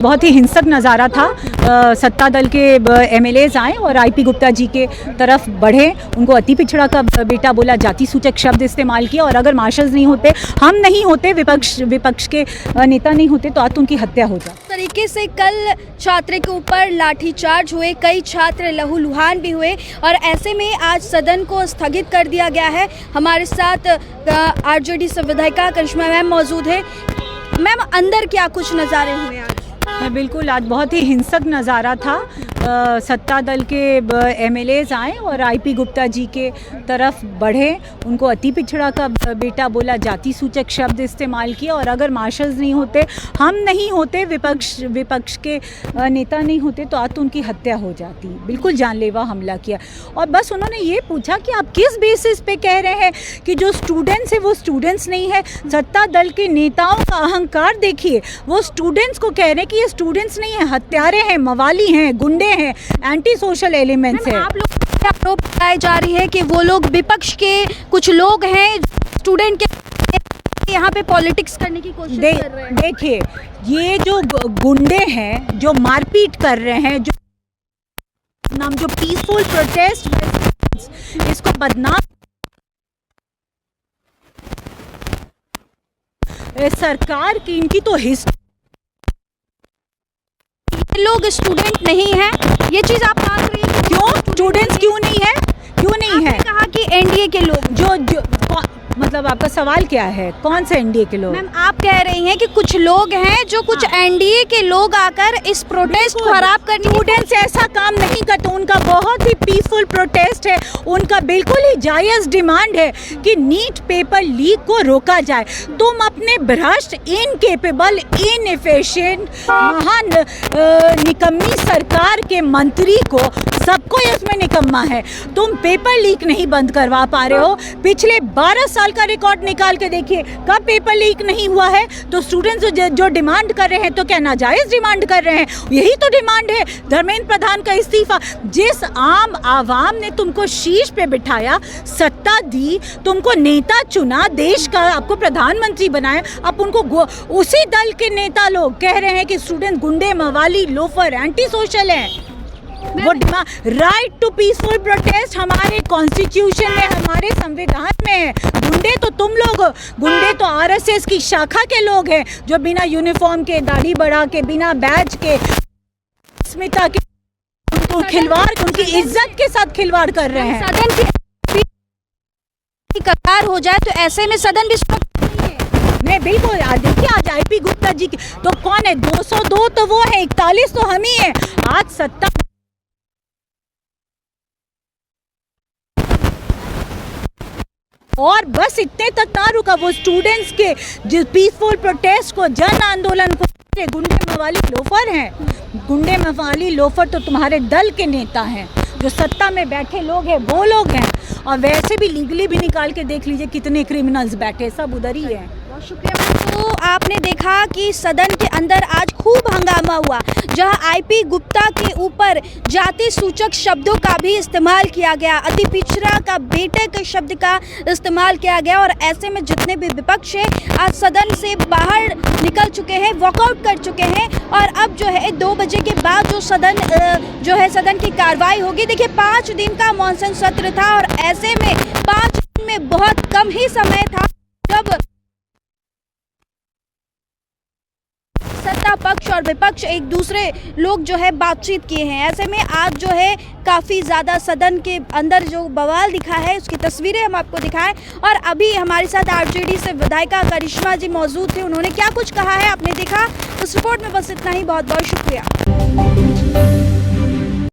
बहुत ही हिंसक नज़ारा था। सत्ता दल के एमएलएज आए और आईपी गुप्ता जी के तरफ बढ़े, उनको अति पिछड़ा का बेटा बोला, जाति सूचक शब्द इस्तेमाल किया। और अगर मार्शल्स नहीं होते, हम नहीं होते, विपक्ष के नेता नहीं होते तो आज उनकी हत्या हो जाती। तरीके से कल छात्र के ऊपर लाठीचार्ज हुए, कई छात्र लहूलुहान भी हुए और ऐसे में आज सदन को स्थगित कर दिया गया है। हमारे साथ आरजेडी से विधायिका करिश्मा मैम मौजूद है। मैम, अंदर क्या कुछ नज़ारे हुए आज? बिल्कुल, आज बहुत ही हिंसक नज़ारा था। सत्ता दल के एमएलएज आए और आईपी गुप्ता जी के तरफ बढ़े, उनको अति पिछड़ा का बेटा बोला, जाति सूचक शब्द इस्तेमाल किया। और अगर मार्शल्स नहीं होते, हम नहीं होते, विपक्ष के नेता नहीं होते तो आज उनकी हत्या हो जाती। बिल्कुल जानलेवा हमला किया। और बस उन्होंने ये पूछा कि आप किस बेसिस पे कह रहे हैं कि जो स्टूडेंट्स है वो स्टूडेंट्स नहीं है। सत्ता दल के नेताओं का अहंकार देखिए, वो स्टूडेंट्स को कह रहे हैं कि ये स्टूडेंट्स नहीं है, हत्यारे हैं, मवाली हैं, गुंडे हैं, एंटी सोशल एलिमेंट्स हैं। आप लोग आरोप लगाए जा रही है कि वो लोग विपक्ष के कुछ लोग हैं, स्टूडेंट के यहाँ पे पॉलिटिक्स करने की कोशिश कर रहे हैं। देखिए, ये जो गुंडे हैं जो मारपीट कर रहे हैं, जो पीसफुल प्रोटेस्ट, इसको बदनाम सरकार की, इनकी तो हिस्ट्री। लोग स्टूडेंट नहीं हैं, ये चीज आप मान रही हैं? क्यों स्टूडेंट्स क्यों नहीं है? कहा कि एनडीए के लोग जो मतलब आपका सवाल क्या है? कौन से एनडीए के लोग? मैम, आप कह रही हैं कि कुछ लोग हैं जो कुछ एनडीए के लोग आकर इस प्रोटेस्ट को खराब करने। स्टूडेंट्स ऐसा काम नहीं करते, उनका बहुत ही पीसफुल प्रोटेस्ट है, उनका बिल्कुल ही जायज़ डिमांड है कि नीट पेपर लीक को रोका जाए। तुम अपने भ्रष्ट, इनकेपेबल, इनएफिशिएंट, महान निकम्मी सरकार के मंत्री को, सबको इसमें निकम्मा है, तुम पेपर लीक नहीं बंद करवा पा रहे हो। पिछले 12 साल का रिकॉर्ड निकाल के देखिए, कब पेपर लीक नहीं हुआ है। तो स्टूडेंट्स जो डिमांड कर रहे हैं तो क्या नाजायज़ डिमांड कर रहे हैं? यही तो डिमांड है, धर्मेंद्र प्रधान का इस्तीफा। जिस आम आवाम ने तुमको शीर्ष पे बिठाया, सत्ता दी, तुमको नेता चुना, देश का आपको प्रधानमंत्री बनाया, अब उनको उसी दल के नेता लोग कह रहे हैं कि स्टूडेंट गुंडे, मवाली, लोफर, एंटी सोशल हैं। वो राइट टू पीसफुल प्रोटेस्ट हमारे कॉन्स्टिट्यूशन में, हमारे संविधान में है। गुंडे तो तुम लोग, गुंडे तो आरएसएस की शाखा के लोग हैं जो बिना यूनिफॉर्म के, दाढ़ी बढ़ा के, बिना बैज के, स्मिता के, उनको खिलवाड़, उनकी इज्जत के साथ खिलवाड़ कर रहे हैं। सदन की कतार हो जाए तो ऐसे में सदन भी नहीं, बिल्कुल। देखिए, आज आईपी गुप्ता जी तो कौन है? 202 तो वो है, 41 तो हम ही है। आज सत्ता और बस इतने तक ना रुका, वो स्टूडेंट्स के जो पीसफुल प्रोटेस्ट को, जन आंदोलन को, गुंडे मवाली लोफर हैं। गुंडे मवाली लोफर तो तुम्हारे दल के नेता हैं, जो सत्ता में बैठे लोग हैं वो लोग हैं। और वैसे भी लीगली भी निकाल के देख लीजिए कितने क्रिमिनल्स बैठे, सब उधर ही हैं। बहुत शुक्रिया। तो आपने देखा कि सदन के अंदर आज खूब हंगामा हुआ, जहां आईपी गुप्ता के ऊपर जाति सूचक शब्दों का भी इस्तेमाल किया गया, अति पिछड़ा का बेटे के शब्द का इस्तेमाल किया गया। और ऐसे में जितने भी विपक्ष है आज सदन से बाहर निकल चुके हैं, वॉकआउट कर चुके हैं। और अब जो है 2 बजे के बाद जो सदन की कार्रवाई होगी। देखिए, 5 दिन का मॉनसून सत्र था और ऐसे में 5 दिन में बहुत कम ही समय था जब सत्ता पक्ष और विपक्ष एक दूसरे लोग जो है बातचीत किए हैं। ऐसे में आज जो है काफ़ी ज़्यादा सदन के अंदर जो बवाल दिखा है उसकी तस्वीरें हम आपको दिखाएं। और अभी हमारे साथ आरजेडी से विधायिका करिश्मा जी मौजूद थे, उन्होंने क्या कुछ कहा है आपने देखा। इस रिपोर्ट में बस इतना ही, बहुत बहुत शुक्रिया।